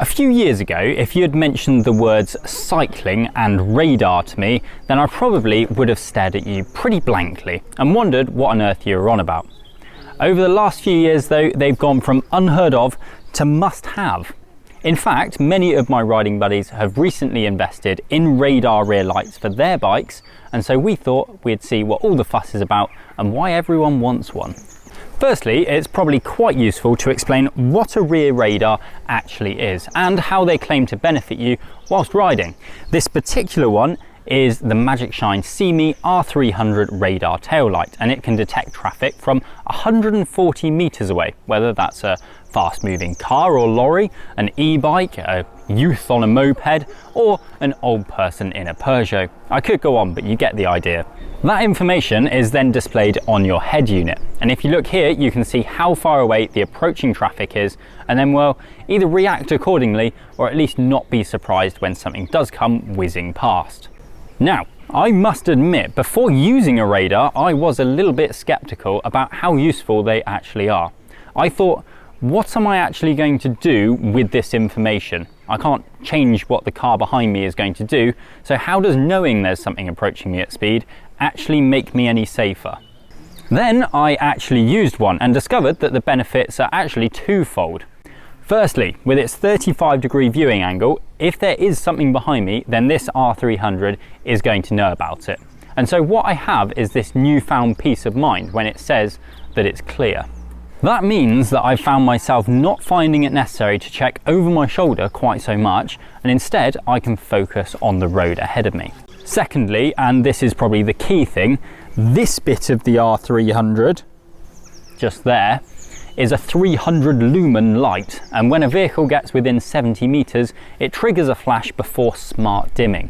A few years ago, if you had mentioned the words cycling and radar to me, then I probably would have stared at you pretty blankly and wondered what on earth you were on about. Over the last few years though, they've gone from unheard of to must have. In fact, many of my riding buddies have recently invested in radar rear lights for their bikes, and so we thought we'd see what all the fuss is about and why everyone wants one. Firstly, it's probably quite useful to explain what a rear radar actually is and how they claim to benefit you whilst riding. This particular one is the Magicshine Seemee R300 radar taillight, and it can detect traffic from 140 meters away, whether that's a fast moving car or lorry, an e-bike, a youth on a moped, or an old person in a Peugeot. I could go on, but you get the idea. That information is then displayed on your head unit, and if you look here you can see how far away the approaching traffic is, and then, well, either react accordingly or at least not be surprised when something does come whizzing past. Now, I must admit, before using a radar, I was a little bit skeptical about how useful they actually are. I thought, what am I actually going to do with this information? I can't change what the car behind me is going to do, so how does knowing there's something approaching me at speed actually make me any safer? Then I actually used one and discovered that the benefits are actually twofold. Firstly, with its 35-degree viewing angle, if there is something behind me, then this R300 is going to know about it. And so what I have is this newfound peace of mind when it says that it's clear. That means that I've found myself not finding it necessary to check over my shoulder quite so much, and instead I can focus on the road ahead of me. Secondly, and this is probably the key thing, this bit of the R300, just there, is a 300 lumen light, and when a vehicle gets within 70 meters, it triggers a flash before smart dimming.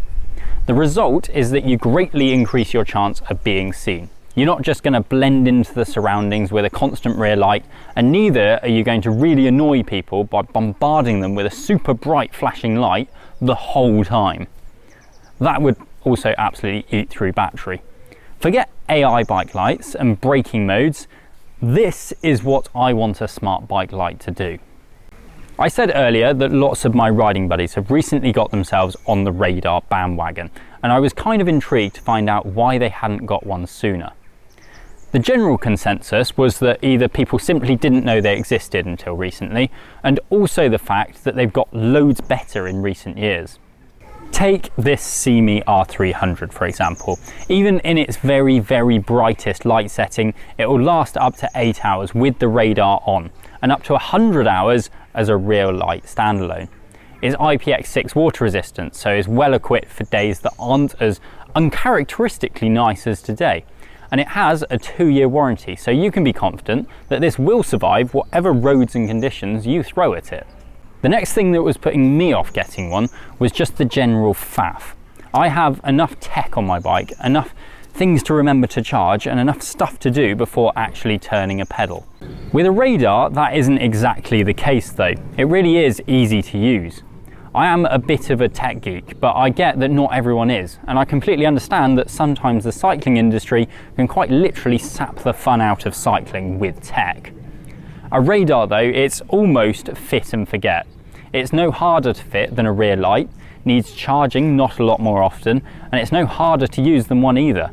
The result is that you greatly increase your chance of being seen. You're not just going to blend into the surroundings with a constant rear light, and neither are you going to really annoy people by bombarding them with a super bright flashing light the whole time. That would also absolutely eat through battery. Forget AI bike lights and braking modes. This is what I want a smart bike light to do. I said earlier that lots of my riding buddies have recently got themselves on the radar bandwagon, and I was kind of intrigued to find out why they hadn't got one sooner. The general consensus was that either people simply didn't know they existed until recently, and also the fact that they've got loads better in recent years. Take this Seemee R300 for example. Even in its very, very brightest light setting, it will last up to 8 hours with the radar on, and up to 100 hours as a real light standalone. It's IPX6 water resistant, so is well equipped for days that aren't as uncharacteristically nice as today. And it has a 2-year warranty, so you can be confident that this will survive whatever roads and conditions you throw at it. The next thing that was putting me off getting one was just the general faff. I have enough tech on my bike, enough things to remember to charge, and enough stuff to do before actually turning a pedal. With a radar, that isn't exactly the case though. It really is easy to use. I am a bit of a tech geek, but I get that not everyone is, and I completely understand that sometimes the cycling industry can quite literally sap the fun out of cycling with tech. A radar though, it's almost fit and forget. It's no harder to fit than a rear light, needs charging not a lot more often, and it's no harder to use than one either.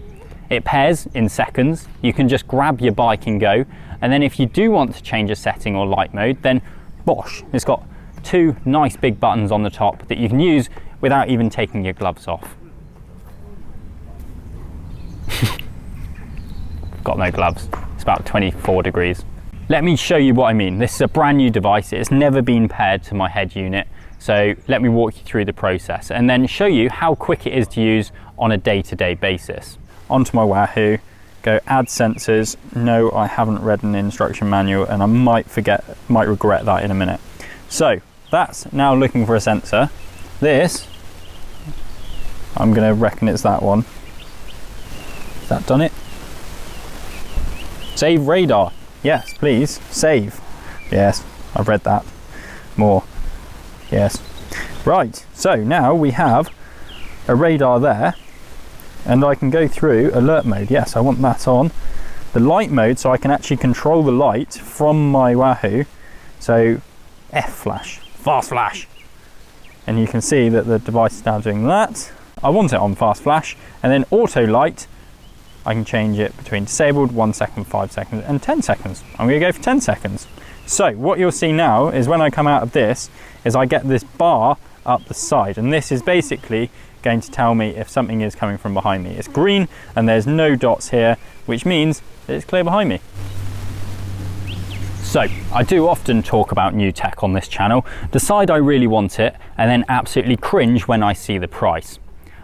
It pairs in seconds, you can just grab your bike and go, and then if you do want to change a setting or light mode, then bosh, it's got 2 nice big buttons on the top that you can use without even taking your gloves off. Got no gloves, it's about 24 degrees. Let me show you what I mean. This is a brand new device, it's never been paired to my head unit, so let me walk you through the process and then show you how quick it is to use on a day-to-day basis. Onto my Wahoo, go add sensors. No, I haven't read an instruction manual and I might regret that in a minute. So that's now looking for a sensor. This, I'm gonna reckon it's that one. Has that done it? Save radar. Yes, please, save. Yes, I've read that. More, yes. Right, so now we have a radar there, and I can go through alert mode. Yes, I want that on. The light mode, so I can actually control the light from my Wahoo. So F flash, fast flash, and you can see that the device is now doing that. I want it on fast flash, and then auto light, I can change it between disabled, 1 second, 5 seconds, and 10 seconds. I'm going to go for 10 seconds. So what you'll see now is when I come out of this, is I get this bar up the side, and this is basically going to tell me if something is coming from behind me. It's green and there's no dots here, which means that it's clear behind me. So I do often talk about new tech on this channel, decide I really want it, and then absolutely cringe when I see the price.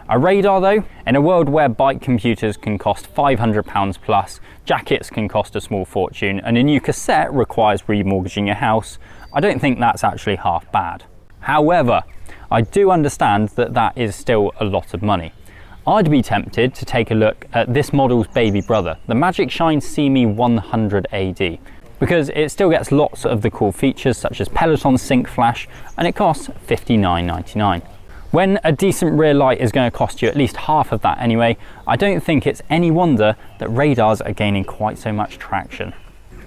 A radar though, in a world where bike computers can cost £500 plus, jackets can cost a small fortune, and a new cassette requires remortgaging your house, I don't think that's actually half bad. However, I do understand that that is still a lot of money. I'd be tempted to take a look at this model's baby brother, the Magicshine Seemee R300 AD, because it still gets lots of the cool features such as Peloton Sync Flash, and it costs $59.99. When a decent rear light is going to cost you at least half of that anyway, I don't think it's any wonder that radars are gaining quite so much traction.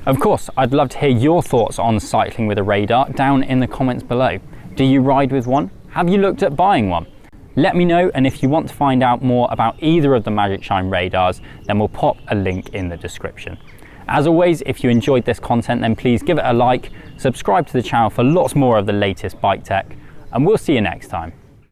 Of course, I'd love to hear your thoughts on cycling with a radar down in the comments below. Do you ride with one? Have you looked at buying one? Let me know, and if you want to find out more about either of the Magicshine radars, then we'll pop a link in the description. As always, if you enjoyed this content, then please give it a like, subscribe to the channel for lots more of the latest bike tech, and we'll see you next time.